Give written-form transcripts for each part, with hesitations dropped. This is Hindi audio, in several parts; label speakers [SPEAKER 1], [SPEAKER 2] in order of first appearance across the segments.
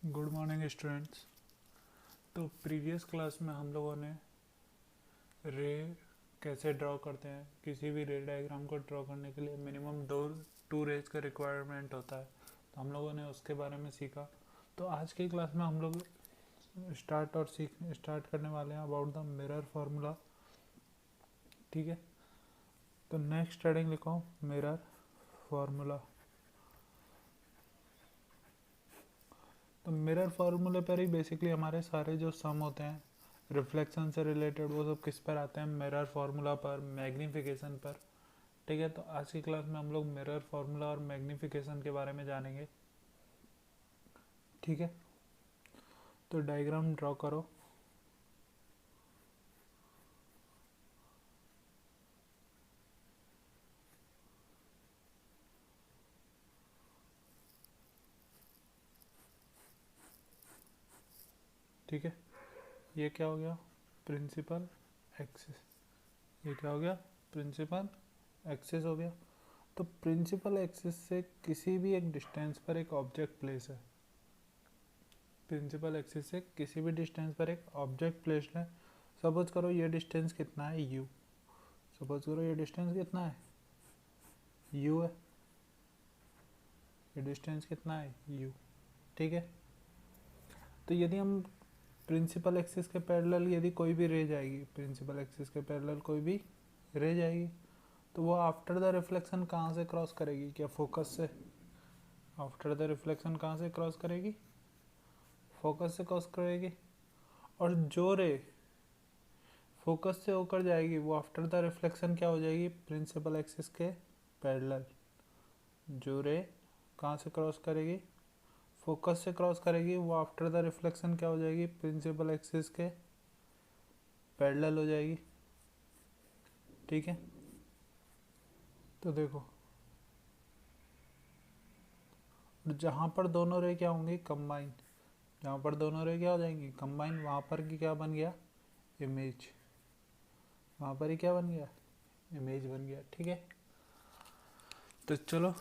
[SPEAKER 1] Good morning students. तो प्रीवियस क्लास में हम लोगों ने रे कैसे ड्रॉ करते हैं, किसी भी रे डायग्राम को ड्रॉ करने के लिए मिनिमम टू रेज का रिक्वायरमेंट होता है, तो हम लोगों ने उसके बारे में सीखा। तो आज की क्लास में हम लोग स्टार्ट करने वाले हैं अबाउट द मिरर फार्मूला। ठीक है, तो नेक्स्ट हेडिंग लिखो मिरर फार्मूला। तो मिरर फार्मूले पर ही बेसिकली हमारे सारे जो सम होते हैं रिफ्लेक्शन से रिलेटेड, वो सब किस पर आते हैं? मिरर फार्मूला पर, मैग्नीफिकेशन पर। ठीक है, तो आज की क्लास में हम लोग मिरर फार्मूला और मैग्नीफिकेशन के बारे में जानेंगे। ठीक है, तो डायग्राम ड्रॉ करो। ठीक है, ये क्या हो गया? Principal axis. ये क्या हो गया? प्रिंसिपल एक्सिस हो गया। तो प्रिंसिपल एक्सिस से किसी भी एक डिस्टेंस पर एक ऑब्जेक्ट प्लेस है। प्रिंसिपल एक्सिस से किसी भी डिस्टेंस पर एक ऑब्जेक्ट प्लेस है। सपोज करो ये डिस्टेंस कितना है? यू। सपोज करो ये डिस्टेंस कितना है? यू है। ये डिस्टेंस कितना है? यू। ठीक है, तो यदि हम प्रिंसिपल एक्सिस के पैरेलल यदि कोई भी रे जाएगी, प्रिंसिपल एक्सिस के पैरेलल कोई भी रे जाएगी, तो वो आफ्टर द रिफ्लेक्शन कहाँ से क्रॉस करेगी? क्या फोकस से? आफ्टर द रिफ्लेक्शन कहाँ से क्रॉस करेगी? फोकस से क्रॉस करेगी। और जो रे फोकस से होकर जाएगी वो आफ्टर द रिफ्लेक्शन क्या हो जाएगी? प्रिंसिपल एक्सिस के पैरेलल। जो रे कहाँ से क्रॉस करेगी? फोकस से क्रॉस करेगी, वो आफ्टर द रिफ्लेक्शन क्या हो जाएगी? प्रिंसिपल एक्सिस के पैरेलल हो जाएगी। ठीक है, तो देखो जहाँ पर दोनों रे क्या होंगी? कंबाइन। जहाँ पर दोनों रे क्या हो जाएंगी? कंबाइन। वहाँ पर की क्या बन गया? इमेज। वहाँ पर ही क्या बन गया? इमेज बन गया। ठीक है, तो चलो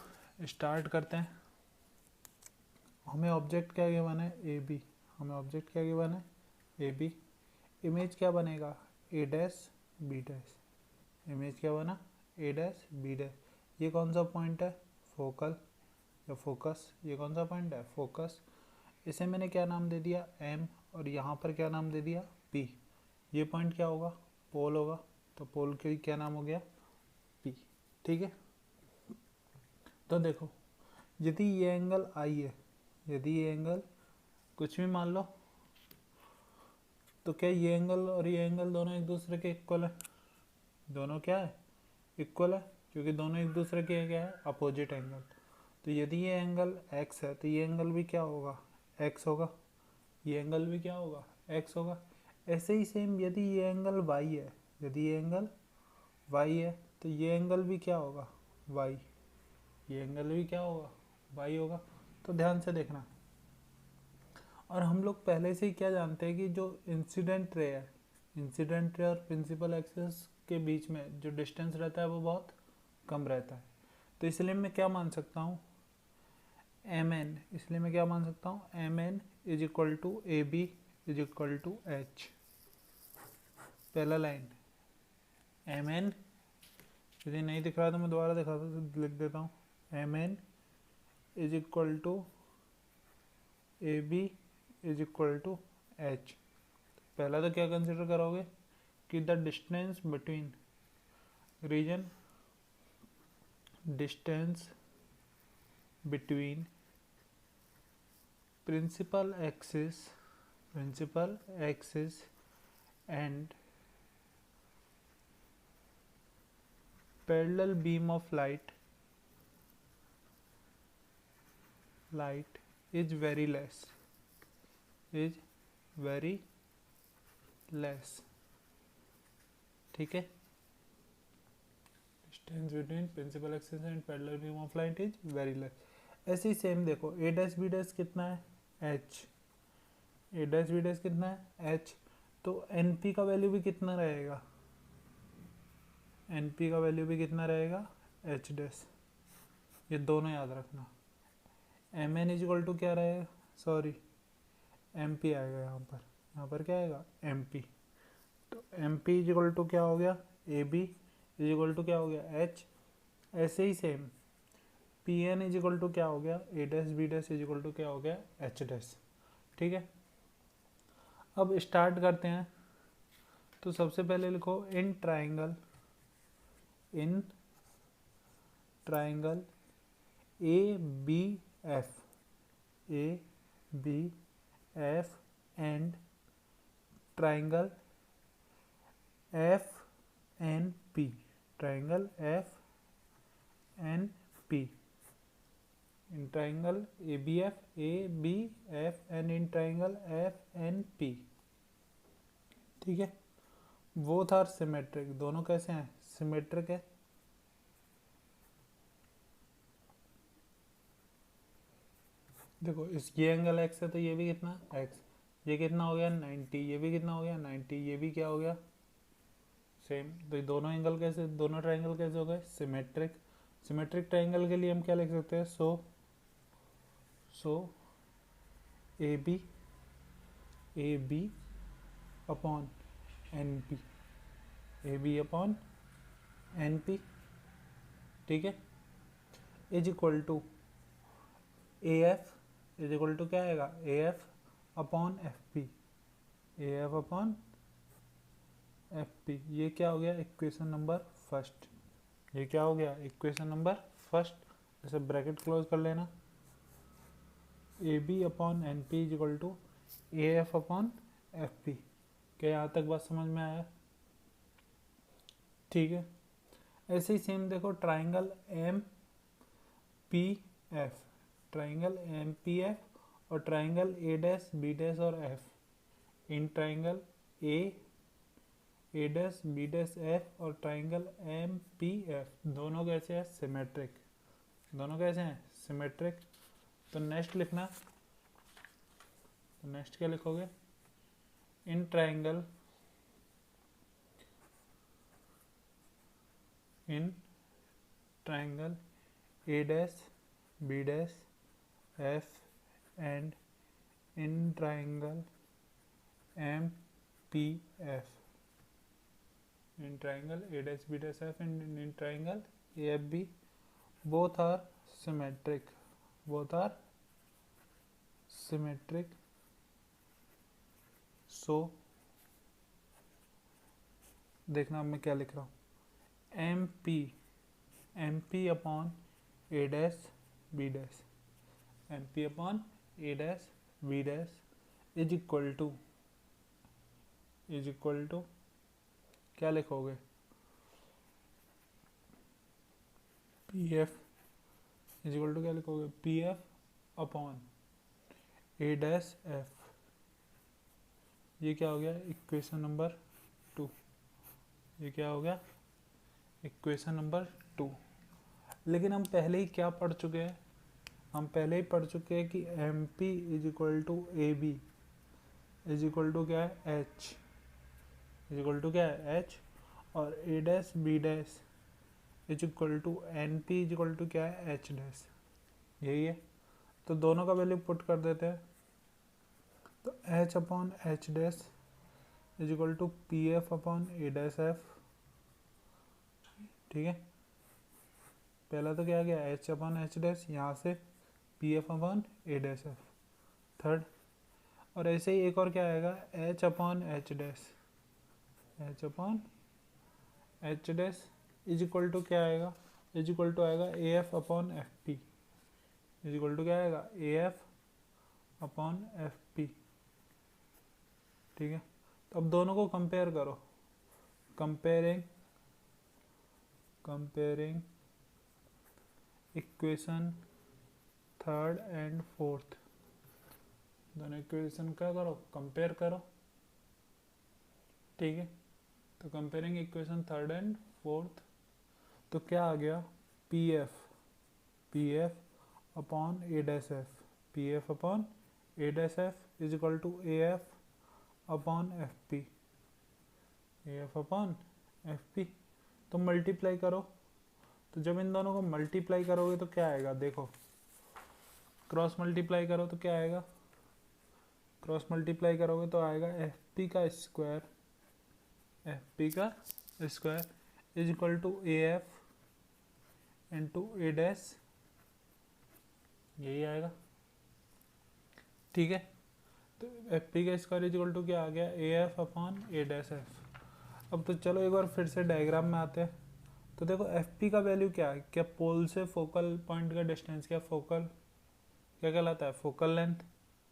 [SPEAKER 1] स्टार्ट करते हैं। हमें ऑब्जेक्ट क्या गिवन है? A B. हमें ऑब्जेक्ट क्या गिवन है? A B. इमेज क्या बनेगा? A dash B dash. Image क्या बना? A dash B dash. ये कौन सा पॉइंट है? फोकल या फोकस। ये कौन सा पॉइंट है? फोकस। इसे मैंने क्या नाम दे दिया? एम। और यहाँ पर क्या नाम दे दिया? पी। ये पॉइंट क्या होगा? पोल होगा। तो पोल के क्या नाम हो गया? पी। ठीक है, तो देखो यदि ये एंगल आई है, यदि ये एंगल कुछ भी मान लो, तो क्या ये एंगल और ये एंगल दोनों एक दूसरे के इक्वल है? दोनों क्या है? इक्वल है, क्योंकि दोनों एक दूसरे के क्या है? Opposite angle. तो यदि ये एंगल x है तो ये एंगल भी क्या होगा? x होगा। ये एंगल भी क्या होगा? x होगा। ऐसे ही सेम यदि ये एंगल y है, यदि ये एंगल y है तो ये एंगल भी क्या होगा? y। ये एंगल भी क्या होगा? y होगा। तो ध्यान से देखना। और हम लोग पहले से ही क्या जानते हैं कि जो इंसिडेंट रे है, इंसिडेंट रे और प्रिंसिपल एक्सिस के बीच में जो डिस्टेंस रहता है वो बहुत कम रहता है। तो इसलिए मैं क्या मान सकता हूँ? M N. इसलिए मैं क्या मान सकता हूँ? M N is equal to A B is equal to H. पहला लाइन एम एन, यदि नहीं दिख रहा तो मैं दोबारा लिख देता हूँ। M N is equal to A B is equal to H. पहला तो क्या कंसिडर करोगे कि the distance between region, distance between principal axis and parallel beam of light is very less, is very less. ठीक है, distance between principal axis and parallel beam of light is very less. ऐसे ही सेम देखो ए डैश बी डैश कितना है? एच। ए डैश बी डैश कितना है? एच। तो एन पी का वैल्यू भी कितना रहेगा? एन पी का वैल्यू भी कितना रहेगा? H dash. ये दोनों याद रखना। M N is equal to क्या रहेगा? सॉरी, एम पी आएगा यहाँ पर क्या आएगा, एम पी। तो m P is equal to क्या हो गया, a B is equal to क्या हो गया, एच। ऐसे ही same p n is equal to क्या हो गया, a dash B dash is equal to क्या हो गया, एच डैश। ठीक है, अब स्टार्ट करते हैं। तो सबसे पहले लिखो in triangle A B F and triangle F N P, triangle F N P, in triangle A B F and in triangle F N P. ठीक है, बोथ आर सिमेट्रिक, दोनों कैसे हैं, सिमेट्रिक है। देखो इस ये एंगल एक्स है तो ये भी कितना एक्स, ये कितना हो गया 90, ये भी कितना हो गया 90, ये भी क्या हो गया सेम। तो ये दोनों एंगल कैसे, दोनों ट्राइंगल कैसे हो गए, सिमेट्रिक। सिमेट्रिक ट्राइंगल के लिए हम क्या लिख सकते हैं, so a B upon N p, a B upon N P. ठीक है, is equal to A F is equal to क्या आएगा, A F upon F P, A F upon F p. ये क्या हो गया, इक्वेशन नंबर फर्स्ट। ये क्या हो गया, इक्वेशन नंबर फर्स्ट। ऐसे ब्रैकेट क्लोज कर लेना, A B upon N P is equal to A F upon F P. क्या यहाँ तक बात समझ में आया, ठीक है। ऐसे ही सेम देखो triangle M P f, triangle M P f और ट्राइंगल ए डैश बी डैश और f, in triangle A dash B dash f और ट्राइंगल एम पी एफ, दोनों कैसे हैं, सिमेट्रिक। दोनों कैसे हैं, सिमेट्रिक। तो नेक्स्ट लिखना, तो नेक्स्ट क्या लिखोगे, in triangle A dash B dash F and in triangle M P F, in triangle A dash B dash F and in triangle A F B, both are symmetric, both are symmetric। so देखना अब मैं क्या लिख रहा हूँ, M P upon A dash B dash, M P upon A dash B dash is equal to क्या लिखोगे, P F is equal to क्या लिखोगे, P F upon A dash F. ये क्या हो गया, इक्वेशन नंबर 2। ये क्या हो गया, इक्वेशन नंबर 2। लेकिन हम पहले ही क्या पढ़ चुके हैं, हम पहले ही पढ़ चुके हैं कि M P is equal to A B is equal to क्या है, एच, इज इक्वल टू क्या है, एच, और a dash B dash is equal to n P is equal to क्या है, एच डैश। यही है, तो दोनों का वैल्यू पुट कर देते हैं। तो H upon H dash is equal to P F upon A dash F. ठीक है, पहला तो क्या आ गया, एच अपॉन एच डैश, यहाँ से P F upon A dash F third. और ऐसे ही एक और क्या आएगा, H upon H dash, H upon H dash is equal to क्या आएगा, इज इक्वल टू आएगा A F upon F P, is equal to क्या आएगा, A F upon F P. ठीक है, तो अब दोनों को कंपेयर करो, comparing equation third and fourth, दोनों इक्वेशन क्या करो, कंपेयर करो। ठीक है, तो comparing equation third and fourth, तो क्या आ गया, P F upon A dash F, P F upon A dash F is equal to A F upon F P, A F upon F P. तो मल्टीप्लाई करो, तो जब इन दोनों को मल्टीप्लाई करोगे तो क्या आएगा, देखो क्रॉस मल्टीप्लाई करो तो क्या आएगा, क्रॉस मल्टीप्लाई करोगे तो आएगा एफ पी का स्क्वायर, एफ पी का square is equal to A F into A dash, यही आएगा। ठीक है, तो एफ पी का स्क्वायर इज इक्वल टू क्या आ गया, A F upon A dash F. अब तो चलो एक बार फिर से डायग्राम में आते हैं। तो देखो एफ पी का वैल्यू क्या है, क्या पोल से फोकल पॉइंट का डिस्टेंस, क्या फोकल क्या कहलाता है, फोकल लेंथ।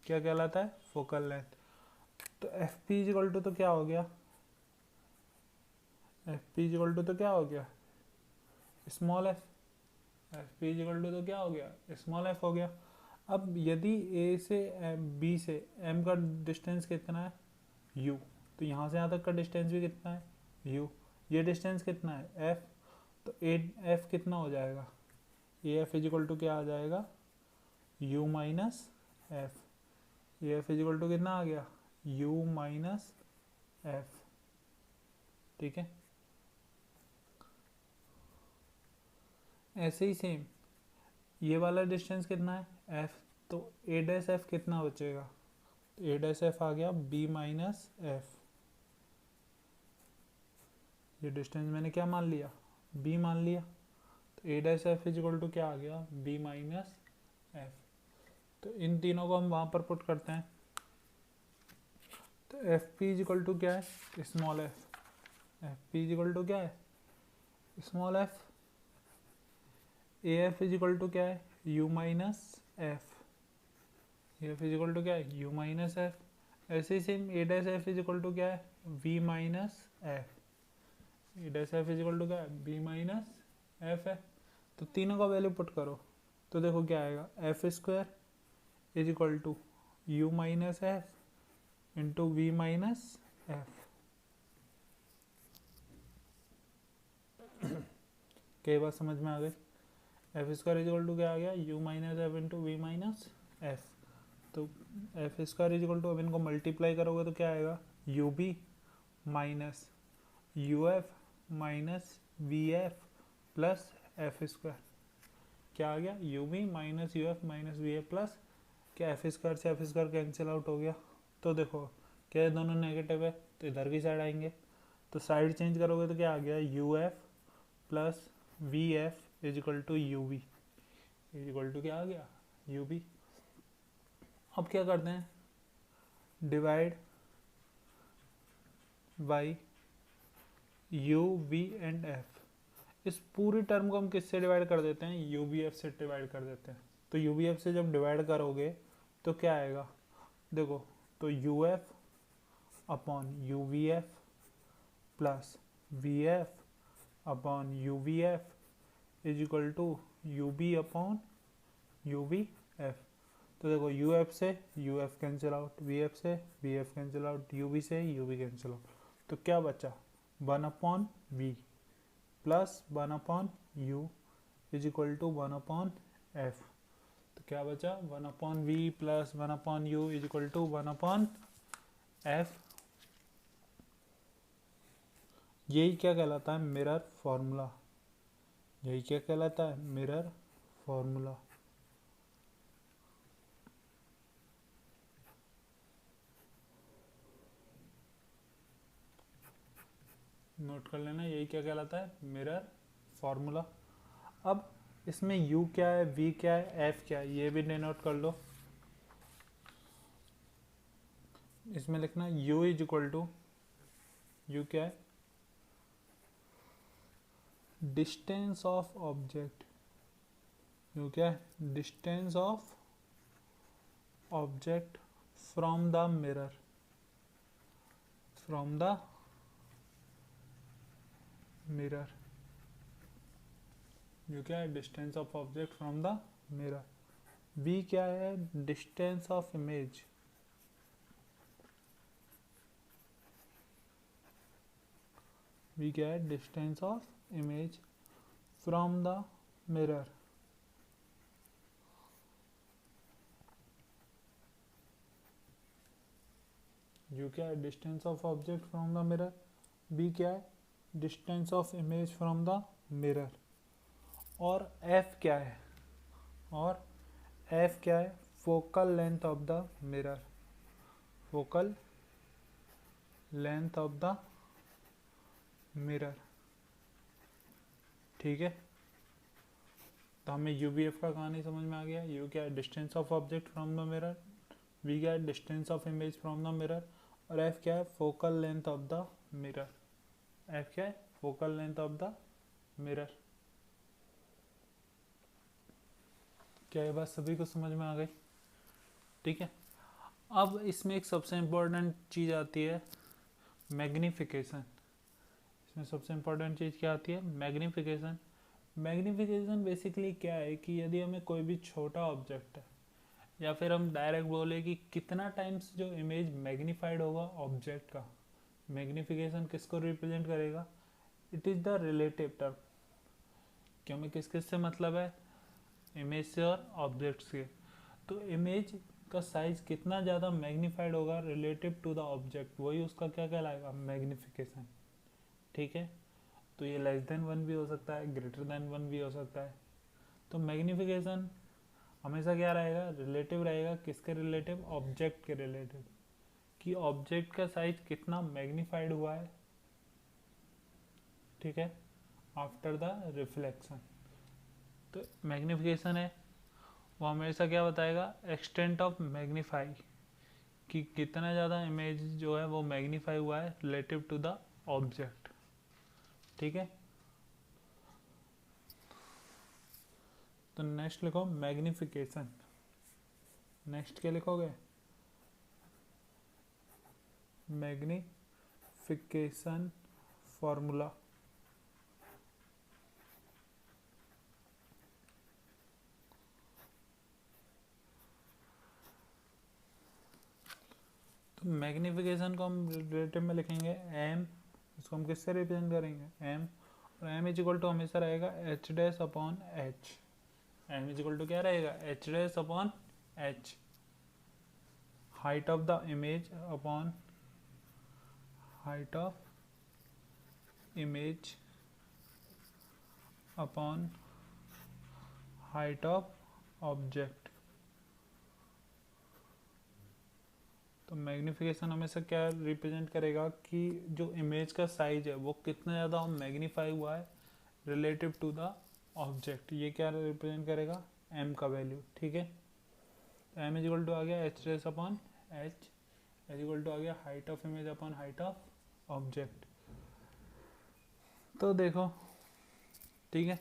[SPEAKER 1] क्या कहलाता है, फोकल लेंथ। तो F P is equal to तो क्या हो गया, F P is equal to तो क्या हो गया, small F. F P is equal to तो क्या हो गया, स्मॉल एफ हो गया। अब यदि ए से बी से एम का डिस्टेंस कितना है, यू, तो यहाँ से यहाँ तक का डिस्टेंस भी कितना है, यू। ये डिस्टेंस कितना है, एफ। तो ए एफ कितना हो जाएगा, A F is equal to क्या आ जाएगा, U minus F. A F is equal to कितना आ गया, यू माइनस एफ। ठीक है, ऐसे ही सेम ये वाला डिस्टेंस कितना है, एफ। तो ए डैश एफ कितना बचेगा, तो ए डैश एफ आ गया बी माइनस एफ। ये डिस्टेंस मैंने क्या मान लिया, बी मान लिया। तो a dash F is equal to क्या आ गया, बी माइनस एफ। तो इन तीनों को हम वहाँ पर पुट करते हैं। तो F P is equal to क्या है, small F. F P is equal to क्या है, small f. A F is equal to क्या है, u minus F. A F is equal to क्या है, यू माइनस एफ। ऐसे ही same a dash F is equal to क्या है, v minus F. A dash F is equal to क्या है, बी माइनस एफ है। तो तीनों का वैल्यू पुट करो तो देखो क्या आएगा, f square is equal to u minus f into v minus f. कई बात समझ में आ गई। F square is equal to क्या आ गया, u minus f into v minus f. तो f square is equal to, अब इनको मल्टीप्लाई करोगे तो क्या आएगा, u b minus u f minus v f plus f square. क्या आ गया, you b minus u f minus v f plus, क्या एफ स्क्वायर से एफ स्क्वायर कैंसिल आउट हो गया। तो देखो क्या है, दोनों नेगेटिव है तो इधर की साइड आएंगे। तो साइड चेंज करोगे तो क्या आ गया, U F plus V F is equal to you B, is equal to क्या आ गया, यू बी। अब क्या करते हैं, divide by U V and F. इस पूरी टर्म को हम किससे डिवाइड कर देते हैं, यू बी एफ से डिवाइड कर देते हैं। तो यू बी एफ से जब डिवाइड करोगे तो क्या आएगा, देखो तो u f upon u v f plus we f upon u v F is equal to you b upon u v f. तो देखो यू एफ से u f cancel out, v f से v f cancel out, u b से यू बी कैंसिल आउट। तो क्या बचा, 1 upon v plus 1 upon you is equal to 1 upon f. तो क्या बचा, 1 upon v plus 1 upon you is equal to 1 upon F. यही क्या कहलाता है, मिरर फॉर्मूला। यही क्या कहलाता है, मिरर फॉर्मूला। नोट कर लेना, यही क्या कहलाता है, मिरर फॉर्मूला। अब इसमें u क्या है, v क्या है, f क्या है, ये भी डिनोट कर लो। इसमें लिखना u is equal to, u क्या है, डिस्टेंस ऑफ ऑब्जेक्ट। u क्या है, distance of object from the mirror, from the mirror. u क्या है, distance of object from the mirror. v क्या है, डिस्टेंस ऑफ इमेज। v क्या है, distance of image from the mirror. u क्या है, distance of object from the mirror. b क्या है, distance of image from the mirror. और f क्या है, और f क्या है, focal length of the mirror. Focal length of the mirror. ठीक है, तो हमें यूवीएफ का कहानी समझ में आ गया। यू क्या है, distance of object from the mirror. V क्या है, distance of image from the mirror. और एफ क्या है, focal length of the mirror. F क्या है, focal length of the mirror. क्या ये बात सभी को समझ में आ गई? ठीक है, अब इसमें एक सबसे इम्पोर्टेंट चीज़ आती है, मैग्निफिकेशन। इसमें सबसे इम्पोर्टेंट चीज़ क्या आती है, मैग्निफिकेशन। मैग्निफिकेशन बेसिकली क्या है कि यदि हमें कोई भी छोटा ऑब्जेक्ट है, या फिर हम डायरेक्ट बोले कि कितना टाइम्स जो इमेज मैग्नीफाइड होगा ऑब्जेक्ट का, मैग्निफिकेशन किसको रिप्रेजेंट करेगा, it is the relative term. क्यों में किस किस से मतलब है, इमेज से और ऑब्जेक्ट्स के। तो इमेज का साइज कितना ज़्यादा मैग्नीफाइड होगा रिलेटिव टू द ऑब्जेक्ट, वही उसका क्या कहलाएगा, मैग्निफिकेशन। ठीक है, तो ये लेस देन 1 भी हो सकता है, ग्रेटर देन 1 भी हो सकता है। तो मैग्निफिकेशन हमेशा क्या रहेगा, रिलेटिव रहेगा। किसके रिलेटिव, ऑब्जेक्ट के रिलेटिव, कि ऑब्जेक्ट का साइज कितना मैग्नीफाइड हुआ है। ठीक है, आफ्टर द रिफ्लेक्शन। तो मैग्निफिकेशन है वो हमेशा क्या बताएगा, एक्सटेंट ऑफ मैग्नीफाई, कि कितना ज़्यादा इमेज जो है वो मैग्नीफाई हुआ है रिलेटिव टू द ऑब्जेक्ट। ठीक है, तो नेक्स्ट लिखो मैग्निफिकेशन। नेक्स्ट क्या लिखोगे, मैग्निफिकेशन फॉर्मूला। तो मैग्निफिकेशन को हम रिलेटिव में लिखेंगे एम, इसको हम किससे रिप्रेजेंट करेंगे, एम। और एम इज इक्वल टू हमेशा रहेगा H dash upon H. M is equal to क्या रहेगा, H dash upon H. Height of the image upon height of image upon height of object. तो मैग्निफिकेशन हमेशा क्या रिप्रेजेंट करेगा कि जो इमेज का साइज है वो कितना ज़्यादा मैग्नीफाई हुआ है रिलेटिव टू द ऑब्जेक्ट। ये क्या रिप्रेजेंट करेगा, एम का वैल्यू। ठीक है, तो एम इज इक्वल टू आ गया h race upon H, is equal to आ गया height of image upon height of object. तो देखो, ठीक है,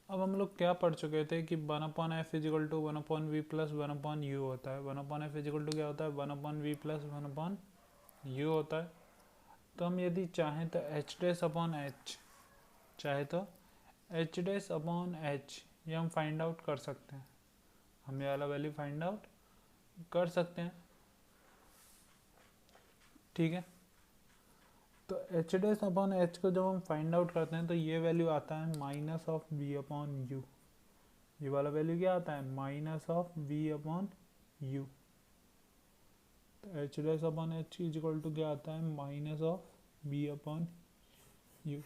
[SPEAKER 1] अब हम लोग क्या पढ़ चुके थे कि 1/f is equal to 1/v plus 1/u होता है। 1/f इज इक्वल टू क्या होता है, 1/v प्लस 1/u होता है। तो हम यदि चाहें तो एच डैश अपॉन एच, चाहे तो एच डैश अपॉन एच ये हम फाइंड आउट कर सकते हैं। हम ये वाला वैल्यू फाइंड आउट कर सकते हैं। ठीक है, तो एच डैश अपॉन एच को जब हम फाइंड आउट करते हैं तो ये वैल्यू आता है minus of we upon you. ये वाला वैल्यू क्या आता है, minus of we upon u. तो h dash upon H is equal to क्या आता है, minus of we upon u.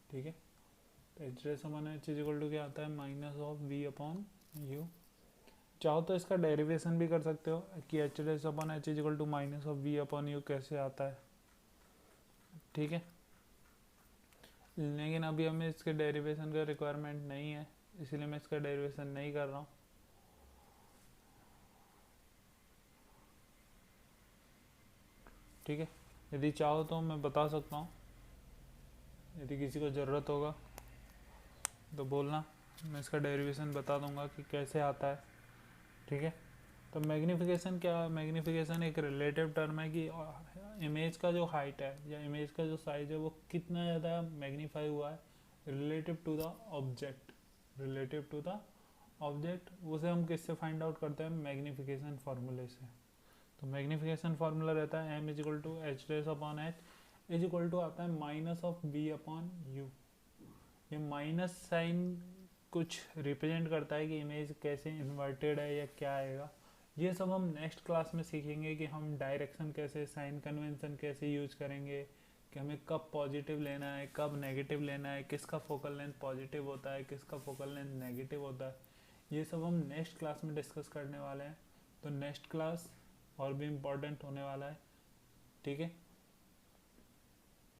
[SPEAKER 1] ठीक है, तो h dash upon H is equal to क्या आता है, minus of we upon u. चाहो तो इसका डेरिवेशन भी कर सकते हो कि h dash upon H is equal to minus of we upon U कैसे आता है। ठीक है, लेकिन अभी हमें इसके डेरिवेशन का रिक्वायरमेंट नहीं है, इसीलिए मैं इसका डेरिवेशन नहीं कर रहा हूँ। ठीक है, यदि चाहो तो मैं बता सकता हूँ, यदि किसी को ज़रूरत होगा तो बोलना, मैं इसका डेरिवेशन बता दूंगा कि कैसे आता है। ठीक है, तो मैग्नीफिकेशन क्या, मैग्नीफिकेशन एक रिलेटिव टर्म है कि इमेज का जो हाइट है या इमेज का जो साइज है वो कितना ज़्यादा मैग्नीफाई हुआ है relative to the object. Relative to the object उसे हम किससे फाइंड आउट करते हैं, मैग्नीफिकेशन फार्मूले से। तो मैग्नीफिकेशन फार्मूला रहता है M is equal to H dash upon H is equal to आता है minus of we upon you. ये माइनस साइन कुछ रिप्रेजेंट करता है कि इमेज कैसे इन्वर्टेड है या क्या आएगा। ये सब हम नेक्स्ट क्लास में सीखेंगे कि हम डायरेक्शन कैसे, साइन कन्वेंशन कैसे यूज करेंगे, कि हमें कब पॉजिटिव लेना है, कब नेगेटिव लेना है, किसका फोकल लेंथ पॉजिटिव होता है, किसका फोकल लेंथ नेगेटिव होता है, ये सब हम नेक्स्ट क्लास में डिस्कस करने वाले हैं। तो नेक्स्ट क्लास और भी इम्पोर्टेंट होने वाला है, ठीक है।